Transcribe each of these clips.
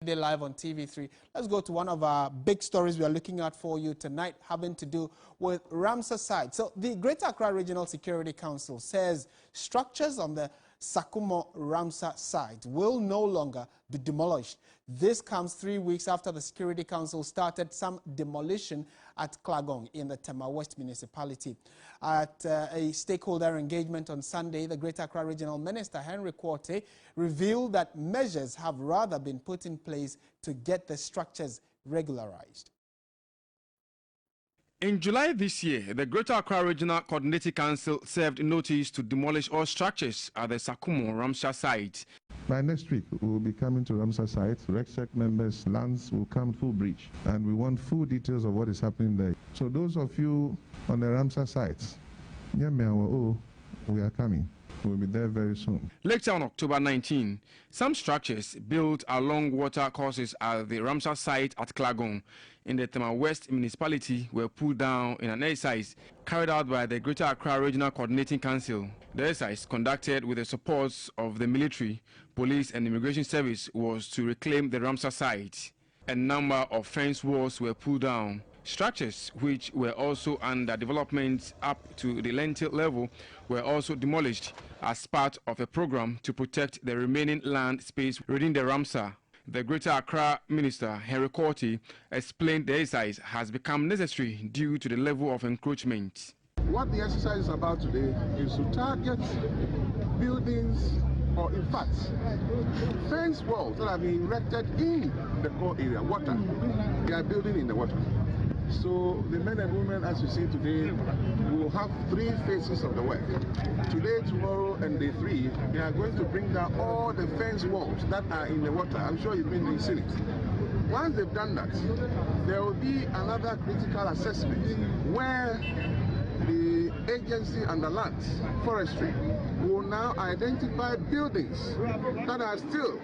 MidDay Live on TV3. Let's go to one of our big stories we are looking at for you tonight, having to do with Ramsar site. So the Greater Accra Regional Security Council says structures on the Sakumo Ramsar site will no longer be demolished. This comes 3 weeks after the Security Council started some demolition at Klagong in the Tema West municipality. At a stakeholder engagement on Sunday, the Greater Accra Regional Minister Henry Quartey revealed that measures have rather been put in place to get the structures regularized. In July this year, the Greater Accra Regional Coordinating Council served notice to demolish all structures at the Sakumo Ramsar site. By next week, we will be coming to Ramsar site. RegSec members' lands will come full breach, and we want full details of what is happening there. So those of you on the Ramsar site, we are coming. We'll be there very soon. Later on October 19, some structures built along water courses at the Ramsar site at Klagong in the Tema West municipality were pulled down in an exercise carried out by the Greater Accra Regional Coordinating Council. The exercise, conducted with the support of the military, police and immigration service, was to reclaim the Ramsar site. A number of fence walls were pulled down. Structures which were also under development up to the lintel level were also demolished as part of a program to protect the remaining land space within the Ramsar. The Greater Accra Minister, Henry Quartey, explained the exercise has become necessary due to the level of encroachment. What the exercise is about today is to target buildings, or in fact, fence walls that have been erected in the core area, water. They are building in the water. So the men and women, as you see today, will have 3 phases of the work. Today, tomorrow, and day 3, they are going to bring down all the fence walls that are in the water. I'm sure you've been to see it. Once they've done that, there will be another critical assessment where the agency and the land, forestry, will now identify buildings that are still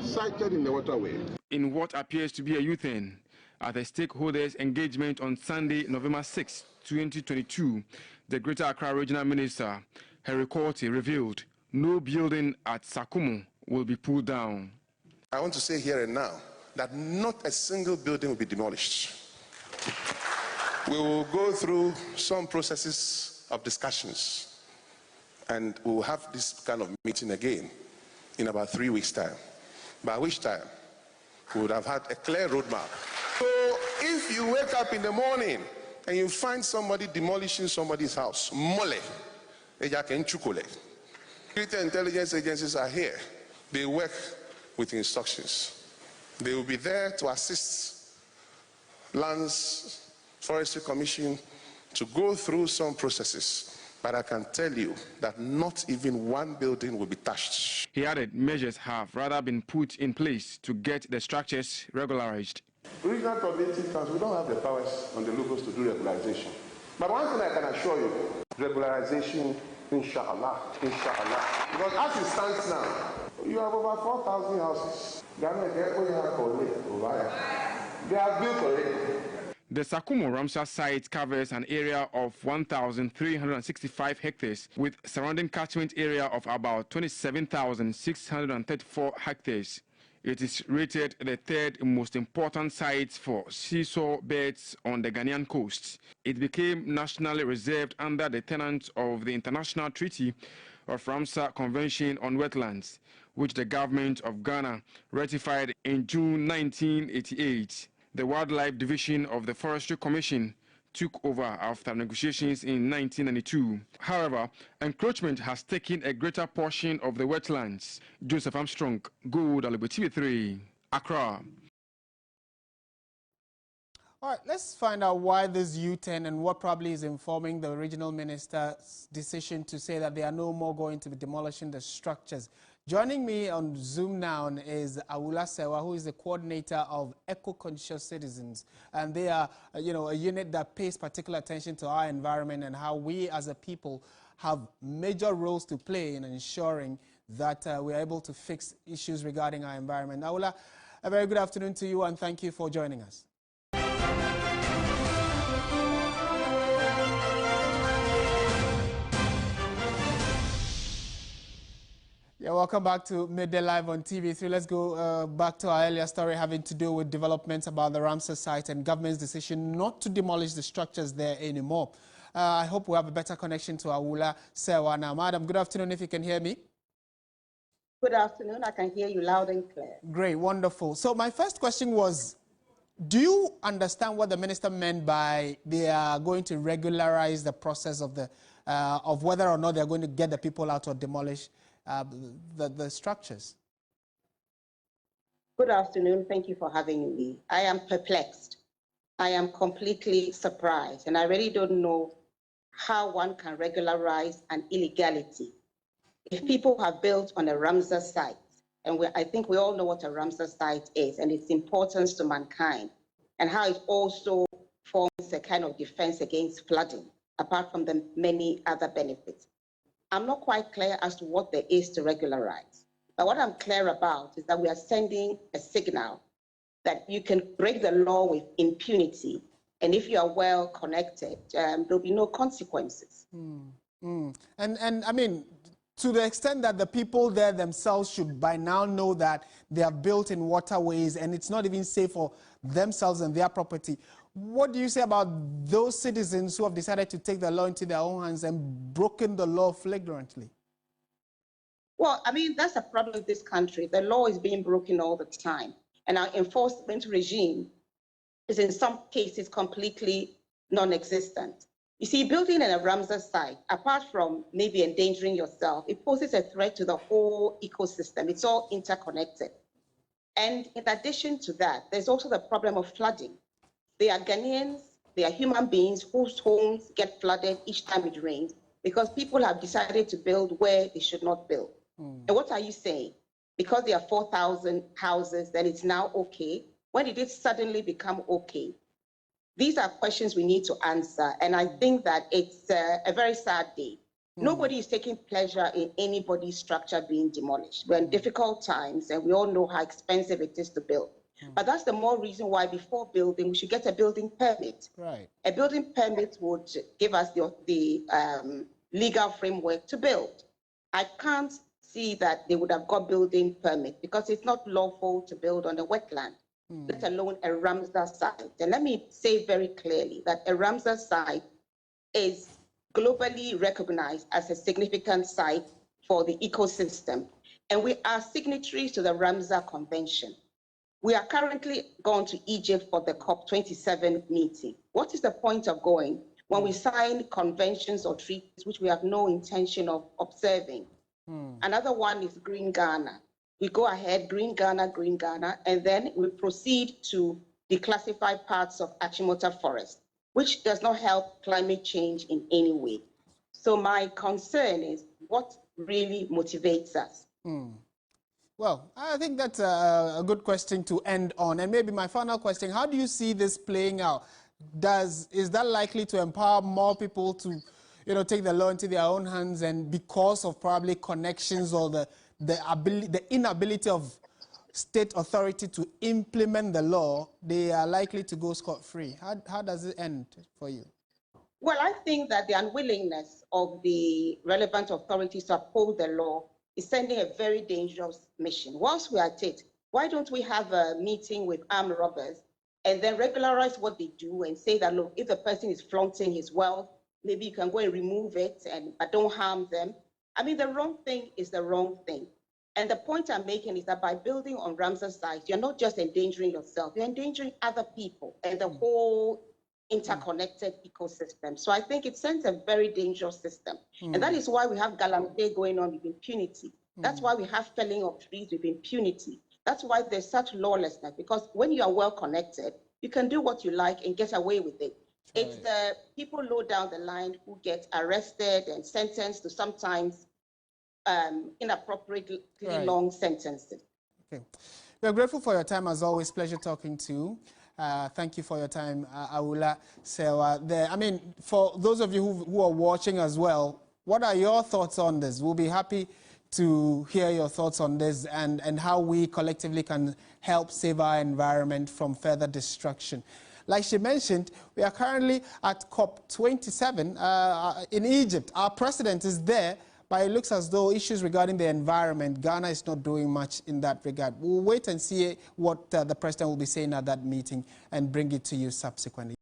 sited in the waterway. In what appears to be a U-turn, at the stakeholders' engagement on Sunday, November 6, 2022, the Greater Accra Regional Minister, Henry Quartey, revealed no building at Sakumo will be pulled down. I want to say here and now that not a single building will be demolished. We will go through some processes of discussions, and we will have this kind of meeting again in about 3 weeks' time, by which time we would have had a clear roadmap. So if you wake up in the morning and you find somebody demolishing somebody's house, mole, security intelligence agencies are here. They work with instructions. They will be there to assist Lands Forestry Commission to go through some processes. But I can tell you that not even one building will be touched. He added measures have rather been put in place to get the structures regularized. Regional Coordinating Council, we don't have the powers on the locals to do regularization. But one thing I can assure you, regularization, inshallah. Because as it stands now, you have over 4,000 houses. They are built already. The Sakumo Ramsar site covers an area of 1,365 hectares with surrounding catchment area of about 27,634 hectares. It is rated the 3rd most important site for seesaw beds on the Ghanaian coast. It became nationally reserved under the tenets of the International Treaty of Ramsar Convention on Wetlands, which the government of Ghana ratified in June 1988. The Wildlife Division of the Forestry Commission took over after negotiations in 1992. However, encroachment has taken a greater portion of the wetlands. Joseph Armstrong, Gold Alibi TV3, Accra. All right, let's find out why this U-turn and what probably is informing the regional minister's decision to say that they are no more going to be demolishing the structures. Joining me on Zoom now is Awula Serwah, who is the coordinator of Eco-Conscious Citizens. And they are, a unit that pays particular attention to our environment and how we as a people have major roles to play in ensuring that we are able to fix issues regarding our environment. Awula, a very good afternoon to you and thank you for joining us. Yeah, welcome back to MidDay Live on TV3. Let's go back to our earlier story having to do with developments about the Ramsar site and government's decision not to demolish the structures there anymore. I hope we have a better connection to Awula Serwah now. Madam, good afternoon, if you can hear me. Good afternoon. I can hear you loud and clear. Great, wonderful. So my first question was, do you understand what the minister meant by they are going to regularize the process of the of whether or not they are going to get the people out or demolish the structures? Good afternoon. Thank you for having me. I am perplexed. I am completely surprised, and I really don't know how one can regularize an illegality. If people have built on a Ramsar site, and I think we all know what a Ramsar site is and its importance to mankind, and how it also forms a kind of defense against flooding, apart from the many other benefits. I'm not quite clear as to what there is to regularize. But what I'm clear about is that we are sending a signal that you can break the law with impunity, and if you are well connected, there'll be no consequences. And I mean, to the extent that the people there themselves should by now know that they are built in waterways and it's not even safe for themselves and their property. What do you say about those citizens who have decided to take the law into their own hands and broken the law flagrantly? Well, I mean, that's a problem with this country. The law is being broken all the time. And our enforcement regime is in some cases completely non-existent. You see, building in a Ramsar site, apart from maybe endangering yourself, it poses a threat to the whole ecosystem. It's all interconnected. And in addition to that, there's also the problem of flooding. They are Ghanaians, they are human beings whose homes get flooded each time it rains because people have decided to build where they should not build. And what are you saying? Because there are 4,000 houses, then it's now okay? When did it suddenly become okay? These are questions we need to answer, and I think that it's a very sad day. Nobody is taking pleasure in anybody's structure being demolished. We're in difficult times, and we all know how expensive it is to build. But that's the more reason why before building, we should get a building permit. Right. A building permit would give us the legal framework to build. I can't see that they would have got building permit because it's not lawful to build on a wetland, let alone a Ramsar site. And let me say very clearly that a Ramsar site is globally recognized as a significant site for the ecosystem. And we are signatories to the Ramsar Convention. We are currently going to Egypt for the COP27 meeting. What is the point of going when we sign conventions or treaties which we have no intention of observing? Another one is Green Ghana. We go ahead, Green Ghana, and then we proceed to declassify parts of Achimota Forest, which does not help climate change in any way. So my concern is what really motivates us. Well, I think that's a good question to end on. And maybe my final question, how do you see this playing out? Is that likely to empower more people to, take the law into their own hands, and because of probably connections or the inability of state authority to implement the law, they are likely to go scot-free? How does it end for you? Well, I think that the unwillingness of the relevant authorities to uphold the law is sending a very dangerous mission. Once we are at it, why don't we have a meeting with armed robbers and then regularize what they do and say that, look, if the person is flaunting his wealth, maybe you can go and remove it, but don't harm them. I mean, the wrong thing is the wrong thing. And the point I'm making is that by building on Ramsar sites, you're not just endangering yourself, you're endangering other people and the whole interconnected ecosystem. So I think it sends a very dangerous system. And that is why we have Galamsey going on with impunity. That's why we have felling of trees with impunity. That's why there's such lawlessness, because when you are well connected, you can do what you like and get away with it. Right. It's the people low down the line who get arrested and sentenced to sometimes inappropriately long sentences. Okay. We're grateful for your time, as always. Pleasure talking to you. Thank you for your time, Awula Serwah. I mean, for those of you who are watching as well, what are your thoughts on this? We'll be happy to hear your thoughts on this and how we collectively can help save our environment from further destruction. Like she mentioned, we are currently at COP27 in Egypt. Our president is there, but it looks as though issues regarding the environment, Ghana is not doing much in that regard. We'll wait and see what the president will be saying at that meeting and bring it to you subsequently.